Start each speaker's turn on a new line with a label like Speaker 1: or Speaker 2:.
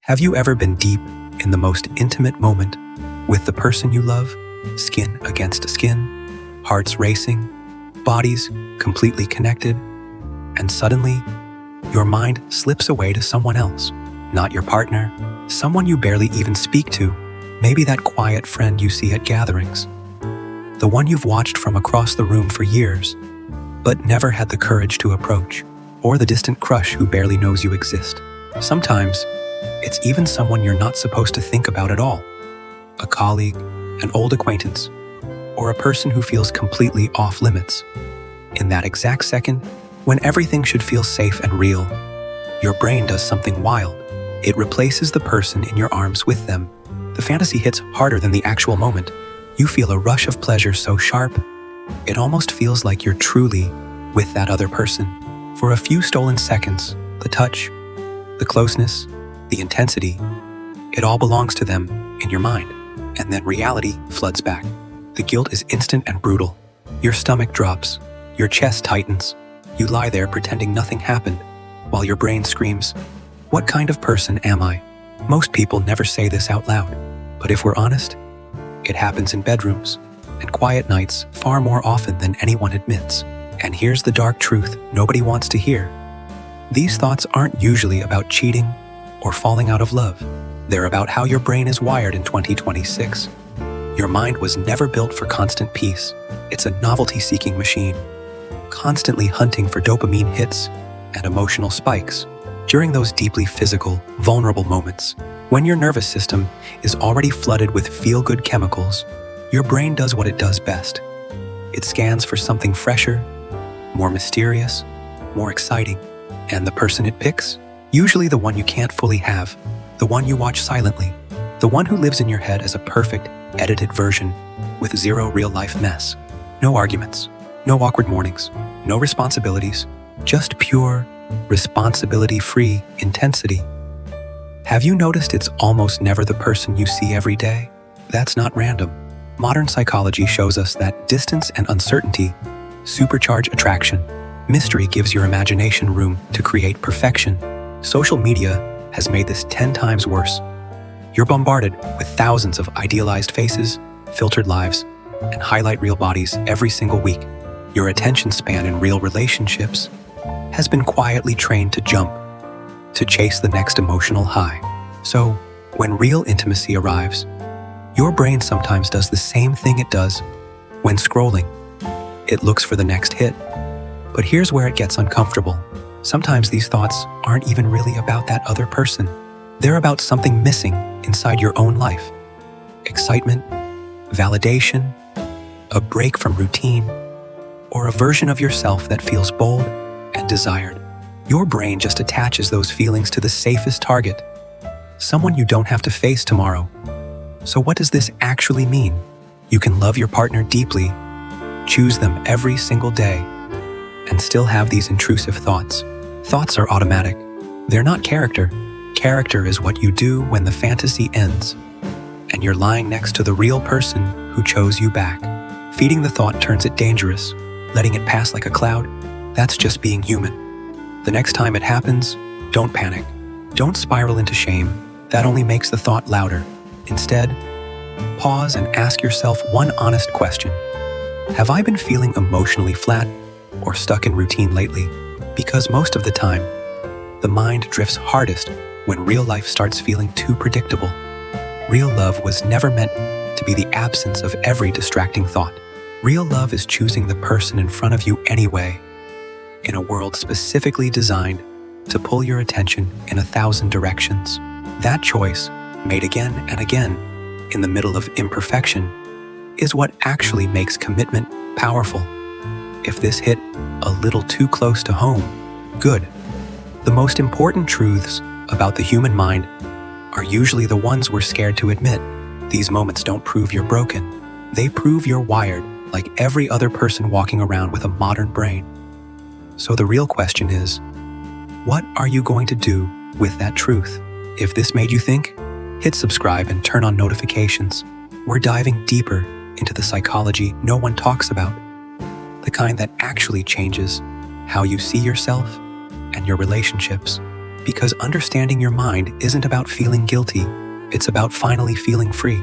Speaker 1: Have you ever been deep in the most intimate moment with the person you love, skin against skin, hearts racing, bodies completely connected, and suddenly your mind slips away to someone else, not your partner, someone you barely even speak to, maybe that quiet friend you see at gatherings, the one you've watched from across the room for years, but never had the courage to approach, or the distant crush who barely knows you exist. Sometimes, it's even someone you're not supposed to think about at all. A colleague, an old acquaintance, or a person who feels completely off limits. In that exact second, when everything should feel safe and real, your brain does something wild. It replaces the person in your arms with them. The fantasy hits harder than the actual moment. You feel a rush of pleasure so sharp, it almost feels like you're truly with that other person. For a few stolen seconds, the touch, the closeness, the intensity, it all belongs to them in your mind. And then reality floods back. The guilt is instant and brutal. Your stomach drops, your chest tightens. You lie there pretending nothing happened, while your brain screams, "What kind of person am I?" Most people never say this out loud, but if we're honest, it happens in bedrooms and quiet nights far more often than anyone admits. And here's the dark truth nobody wants to hear. These thoughts aren't usually about cheating or falling out of love. They're about how your brain is wired in 2026. Your mind was never built for constant peace. It's a novelty-seeking machine, constantly hunting for dopamine hits and emotional spikes. During those deeply physical, vulnerable moments, when your nervous system is already flooded with feel-good chemicals, your brain does what it does best. It scans for something fresher, more mysterious, more exciting. And the person it picks? Usually the one you can't fully have, the one you watch silently, the one who lives in your head as a perfect, edited version with zero real-life mess. No arguments, no awkward mornings, no responsibilities, just pure, responsibility-free intensity. Have you noticed it's almost never the person you see every day? That's not random. Modern psychology shows us that distance and uncertainty supercharge attraction. Mystery gives your imagination room to create perfection. Social media has made this 10 times worse. You're bombarded with thousands of idealized faces, filtered lives, and highlight reel bodies every single week. Your attention span in real relationships has been quietly trained to jump, to chase the next emotional high. So, when real intimacy arrives, your brain sometimes does the same thing it does when scrolling. It looks for the next hit. But here's where it gets uncomfortable. Sometimes these thoughts aren't even really about that other person. They're about something missing inside your own life. Excitement, validation, a break from routine, or a version of yourself that feels bold and desired. Your brain just attaches those feelings to the safest target, someone you don't have to face tomorrow. So what does this actually mean? You can love your partner deeply, choose them every single day, and still have these intrusive thoughts. Thoughts are automatic. They're not character. Character is what you do when the fantasy ends, and you're lying next to the real person who chose you back. Feeding the thought turns it dangerous. Letting it pass like a cloud, that's just being human. The next time it happens, don't panic. Don't spiral into shame. That only makes the thought louder. Instead, pause and ask yourself one honest question. Have I been feeling emotionally flat or stuck in routine lately? Because most of the time, the mind drifts hardest when real life starts feeling too predictable. Real love was never meant to be the absence of every distracting thought. Real love is choosing the person in front of you anyway, in a world specifically designed to pull your attention in 1,000 directions. That choice, made again and again, in the middle of imperfection, is what actually makes commitment powerful. If this hit a little too close to home, good. The most important truths about the human mind are usually the ones we're scared to admit. These moments don't prove you're broken. They prove you're wired like every other person walking around with a modern brain. So the real question is, what are you going to do with that truth? If this made you think, hit subscribe and turn on notifications. We're diving deeper into the psychology no one talks about, the kind that actually changes how you see yourself and your relationships. Because understanding your mind isn't about feeling guilty, it's about finally feeling free.